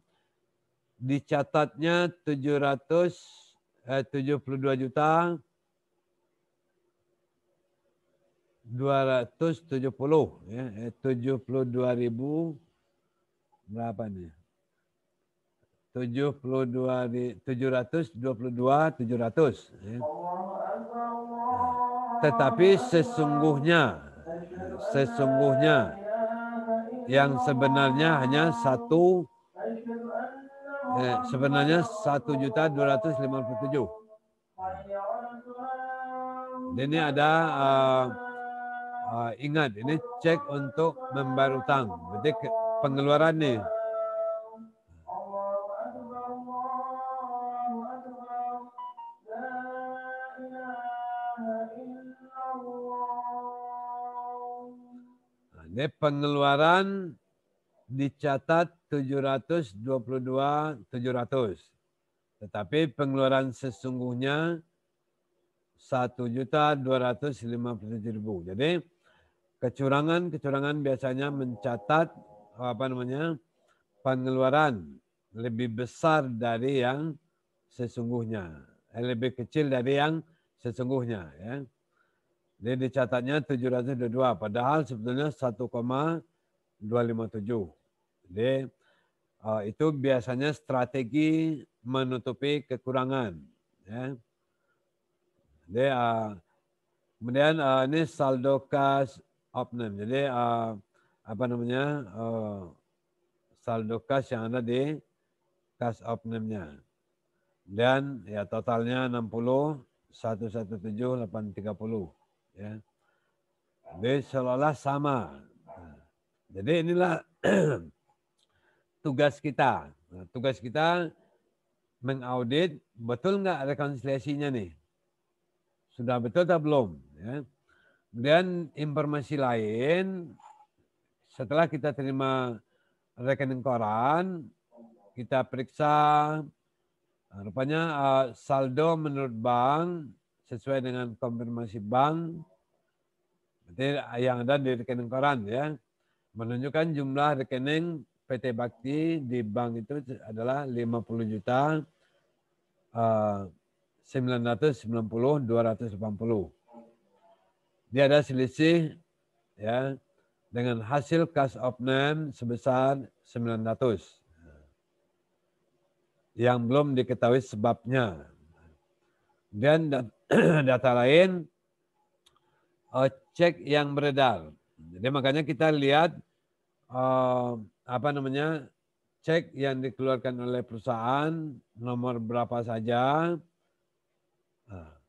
dicatatnya 772 juta 270 ya, 72.000 berapa nih? 700 ya. Tetapi sesungguhnya yang sebenarnya hanya 1.257.000. Ini ada ingat ini cek untuk membayar utang. Berarti pengeluaran nih. Ini pengeluaran dicatat 722.700. Tetapi pengeluaran sesungguhnya 1.257.000. Jadi kecurangan biasanya mencatat pengeluaran lebih besar dari yang sesungguhnya, lebih kecil dari yang sesungguhnya, ya. Jadi dicatatnya 722, padahal sebetulnya 1,257. Jadi itu biasanya strategi menutupi kekurangan, ya. Jadi kemudian ini saldo cash opname. Jadi saldo cash yang ada di cash opname-nya. Dan ya totalnya 60, 117, 830, ya. Jadi seolah-olah sama. Jadi inilah tugas kita. Nah, tugas kita mengaudit betul nggak rekonsiliasinya nih. Sudah betul atau belum? Ya. Kemudian informasi lain, setelah kita terima rekening koran, kita periksa rupanya saldo menurut bank sesuai dengan konfirmasi bank, berarti yang ada di rekening koran, ya, menunjukkan jumlah rekening PT Bakti di bank itu adalah 50 juta 990.280. Dia ada selisih, ya, dengan hasil cash opname sebesar 900 yang belum diketahui sebabnya. Dan data lain, cek yang beredar. Jadi makanya kita lihat cek yang dikeluarkan oleh perusahaan nomor berapa saja.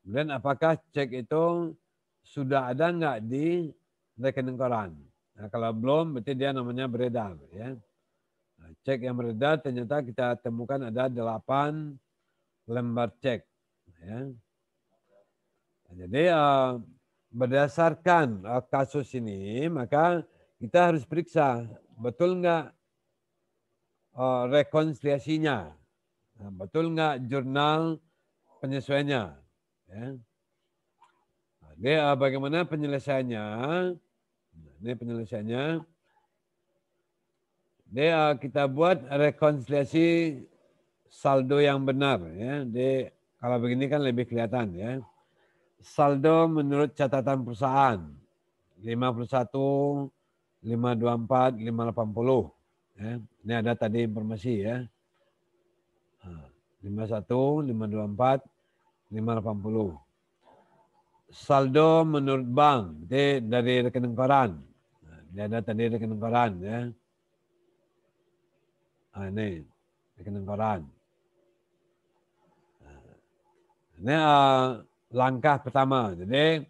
Dan apakah cek itu sudah ada nggak di rekening koran? Nah, kalau belum, berarti dia namanya beredar, ya. Nah, cek yang beredar ternyata kita temukan ada 8 lembar cek, ya. Nah, jadi berdasarkan kasus ini, maka kita harus periksa betul nggak rekonsiliasinya, nah, betul nggak jurnal penyesuaiannya, ya. Jadi bagaimana penyelesaiannya? Nah, ini penyelesaiannya. Jadi kita buat rekonsiliasi saldo yang benar, ya. Jadi kalau begini kan lebih kelihatan, ya. Saldo menurut catatan perusahaan 51, 524, 580. Ya. Ini ada tadi informasi, ya. 51, 524, 580. Saldo menurut bank, jadi dari rekening koran. Nah, ini ada tadi rekening koran, ya. Ini rekening koran. Ini langkah pertama. Jadi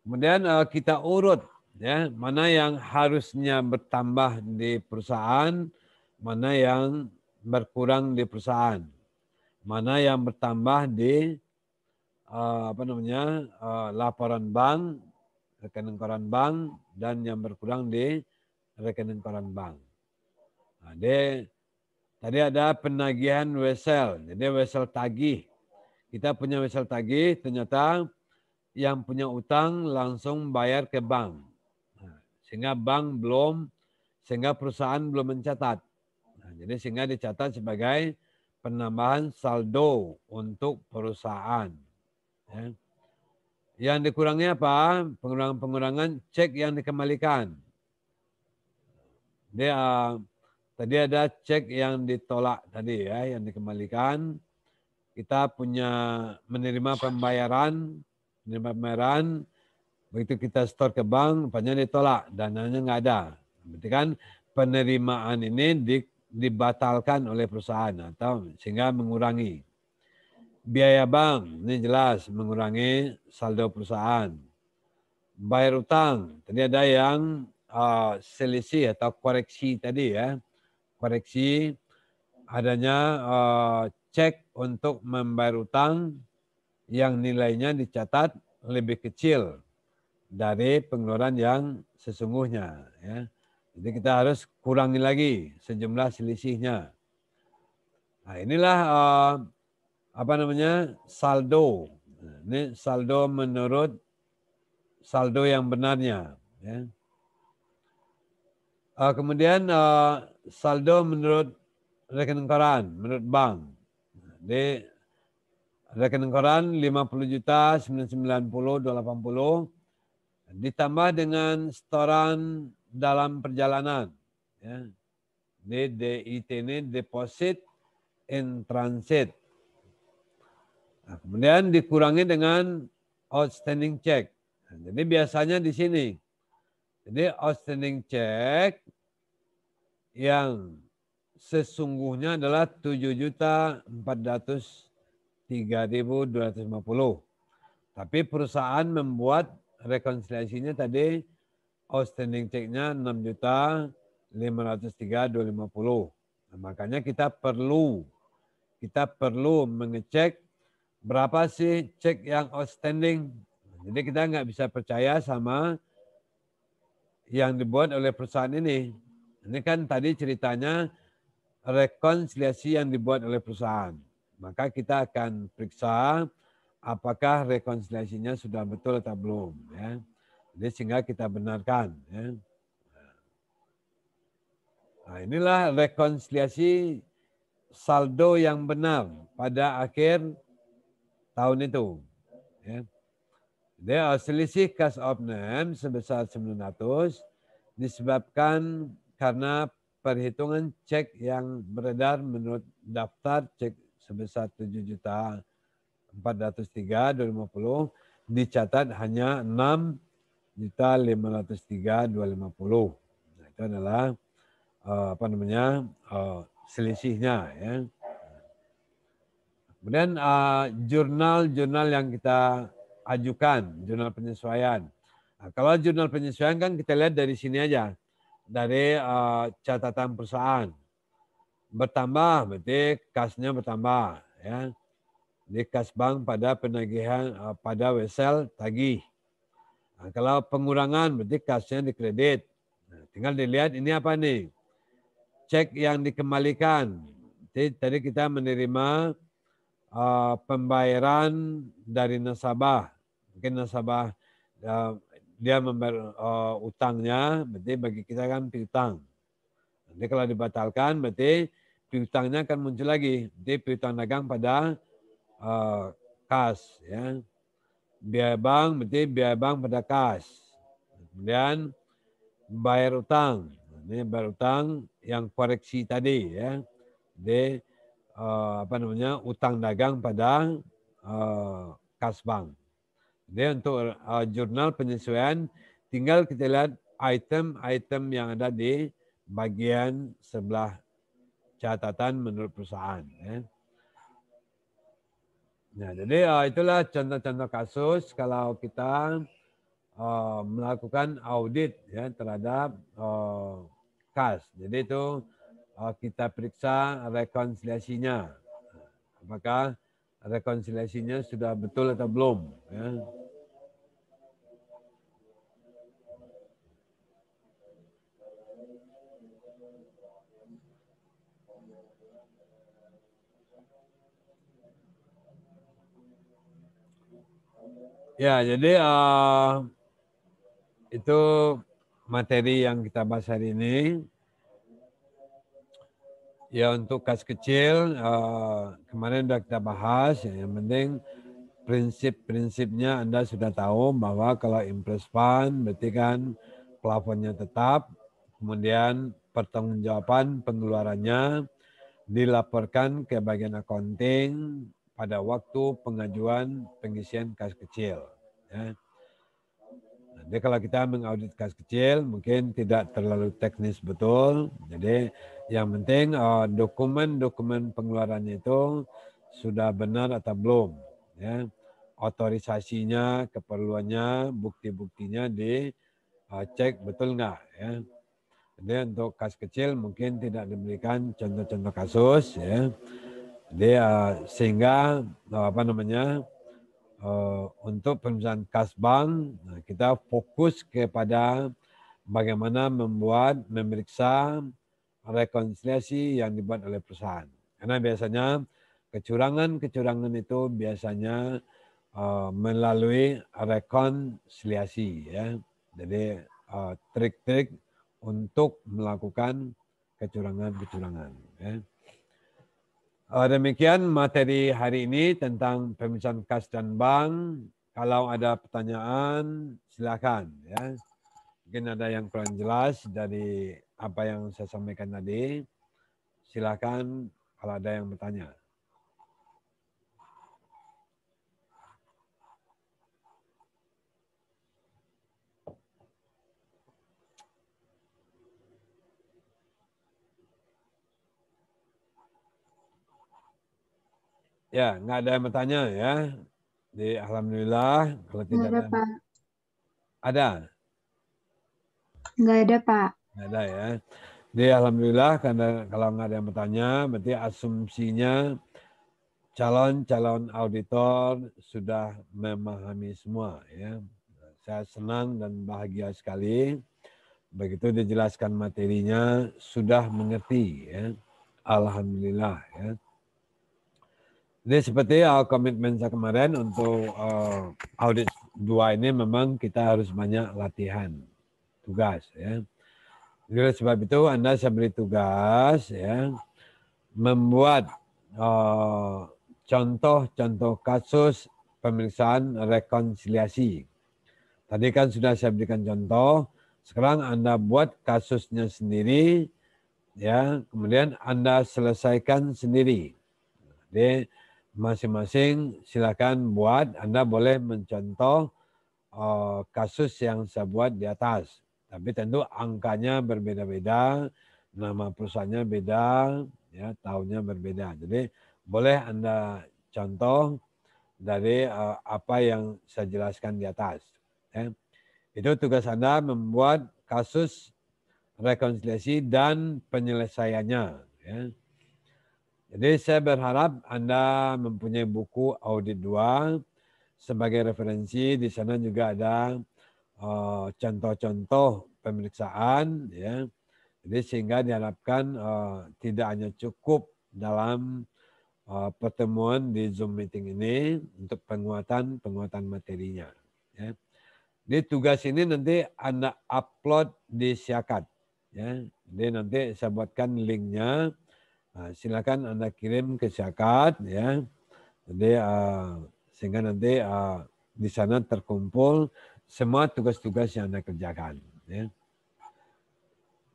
kemudian kita urut, ya, mana yang harusnya bertambah di perusahaan, mana yang berkurang di perusahaan, mana yang bertambah di laporan bank, rekening koran bank, dan yang berkurang di rekening koran bank. Nah, tadi ada penagihan wesel, jadi wesel tagih. Kita punya wesel tagih, ternyata yang punya utang langsung bayar ke bank. Nah, sehingga perusahaan belum mencatat. Nah, jadi sehingga dicatat sebagai penambahan saldo untuk perusahaan. Ya. Yang dikurangi apa? Pengurangan cek yang dikembalikan. Tadi ada cek yang ditolak tadi, ya, yang dikembalikan. Kita punya menerima pembayaran, begitu kita store ke bank, rupanya ditolak, dananya nggak ada. Berarti kan penerimaan ini dibatalkan oleh perusahaan atau sehingga mengurangi. Biaya bank, ini jelas mengurangi saldo perusahaan. Bayar utang, tadi ada yang selisih atau koreksi tadi, ya. Koreksi adanya cek untuk membayar utang yang nilainya dicatat lebih kecil dari pengeluaran yang sesungguhnya, ya. Jadi kita harus kurangi lagi sejumlah selisihnya. Nah, inilah saldo. Ini saldo menurut saldo yang benarnya. Ya. Kemudian saldo menurut rekening koran, menurut bank. Di rekening koran 50 juta 990 280 ditambah dengan setoran dalam perjalanan. Ya. DIT ini deposit in transit. Nah, kemudian dikurangi dengan outstanding check. Nah, jadi biasanya di sini. Jadi outstanding check yang sesungguhnya adalah 7.403.250. Tapi perusahaan membuat rekonsiliasinya tadi outstanding check-nya 6.503.250. Nah, makanya kita perlu mengecek berapa sih cek yang outstanding. Jadi kita nggak bisa percaya sama yang dibuat oleh perusahaan ini. Ini kan tadi ceritanya rekonsiliasi yang dibuat oleh perusahaan. Maka kita akan periksa apakah rekonsiliasinya sudah betul atau belum. Ya. Jadi sehingga kita benarkan. Ya. Nah, inilah rekonsiliasi saldo yang benar pada akhir tahun itu. Ya. Jadi selisih cash of name sebesar 900 disebabkan karena perhitungan cek yang beredar menurut daftar cek sebesar 7.403.250 dicatat hanya 6.503.250. Nah, itu adalah selisihnya ya. Kemudian jurnal-jurnal yang kita ajukan, jurnal penyesuaian. Nah, kalau jurnal penyesuaian kan kita lihat dari sini aja, dari catatan perusahaan. Bertambah, berarti kasnya bertambah. Ya. Di kas bank pada penagihan, pada wesel tagih. Nah, kalau pengurangan, berarti kasnya dikredit. Nah, tinggal dilihat ini apa nih. Cek yang dikembalikan. Jadi, tadi kita menerima pembayaran dari nasabah. Mungkin nasabah dia membayar utangnya, berarti bagi kita kan piutang. Nanti kalau dibatalkan, berarti piutangnya akan muncul lagi. Jadi piutang dagang pada kas. Ya. Biaya bank, berarti biaya bank pada kas. Kemudian bayar utang. Ini bayar utang yang koreksi tadi. Ya. Jadi utang dagang pada kas bank. Jadi untuk jurnal penyesuaian tinggal kita lihat item-item yang ada di bagian sebelah catatan menurut perusahaan. Ya. Nah, jadi itulah contoh-contoh kasus kalau kita melakukan audit ya terhadap kas. Jadi itu kita periksa rekonsiliasinya. Apakah rekonsiliasinya sudah betul atau belum. Ya. Ya, jadi itu materi yang kita bahas hari ini. Ya untuk kas kecil kemarin sudah kita bahas. Yang penting prinsip-prinsipnya Anda sudah tahu bahwa kalau impress fund berarti kan plafonnya tetap, kemudian pertanggungjawaban pengeluarannya dilaporkan ke bagian accounting pada waktu pengajuan pengisian kas kecil. Ya. Jadi kalau kita mengaudit kas kecil mungkin tidak terlalu teknis betul. Jadi yang penting dokumen-dokumen pengeluarannya itu sudah benar atau belum. Ya. Otorisasinya, keperluannya, bukti-buktinya dicek betul enggak. Ya. Jadi untuk kas kecil mungkin tidak diberikan contoh-contoh kasus. Ya. Jadi sehingga untuk perusahaan kas bank kita fokus kepada bagaimana memeriksa rekonsiliasi yang dibuat oleh perusahaan. Karena biasanya kecurangan itu biasanya melalui rekonsiliasi, ya. Jadi trik-trik untuk melakukan kecurangan-kecurangan. Ya. Demikian materi hari ini tentang pemeriksaan kas dan bank. Kalau ada pertanyaan, silakan. Ya. Mungkin ada yang kurang jelas dari apa yang saya sampaikan tadi. Silakan kalau ada yang bertanya. Ya, nggak ada yang bertanya ya. Alhamdulillah, kalau tidak ada. Pak. Ada? Nggak ada, Pak. Nggak ada ya. Jadi alhamdulillah, karena kalau nggak ada yang bertanya, berarti asumsinya calon-calon auditor sudah memahami semua ya. Saya senang dan bahagia sekali. Begitu dijelaskan materinya, sudah mengerti ya. Alhamdulillah ya. Jadi seperti komitmen saya kemarin untuk audit 2 ini memang kita harus banyak latihan tugas ya. Jadi oleh sebab itu Anda saya beri tugas ya membuat contoh-contoh kasus pemeriksaan rekonsiliasi. Tadi kan sudah saya berikan contoh, sekarang Anda buat kasusnya sendiri ya, kemudian Anda selesaikan sendiri. Jadi masing-masing silakan buat, Anda boleh mencontoh kasus yang saya buat di atas. Tapi tentu angkanya berbeda-beda, nama perusahaannya beda, ya tahunnya berbeda. Jadi boleh Anda contoh dari apa yang saya jelaskan di atas. Ya. Itu tugas Anda membuat kasus rekonsiliasi dan penyelesaiannya. Ya. Jadi saya berharap Anda mempunyai buku audit 2 sebagai referensi. Di sana juga ada contoh-contoh pemeriksaan, ya. Jadi sehingga diharapkan tidak hanya cukup dalam pertemuan di Zoom meeting ini untuk penguatan materinya. Ya. Jadi tugas ini nanti Anda upload di Siakat. Ya. Jadi nanti saya buatkan linknya. Nah, silakan Anda kirim ke Siakat ya. Jadi sehingga nanti di sana terkumpul semua tugas-tugas yang Anda kerjakan ya.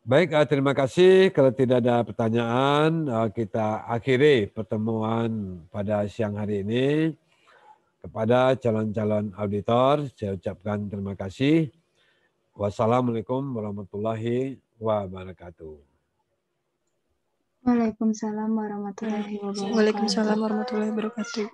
Baik, terima kasih. Kalau tidak ada pertanyaan, kita akhiri pertemuan pada siang hari ini. Kepada calon-calon auditor, saya ucapkan terima kasih. Wassalamualaikum warahmatullahi wabarakatuh. Waalaikumsalam warahmatullahi wabarakatuh. Waalaikumsalam warahmatullahi wabarakatuh.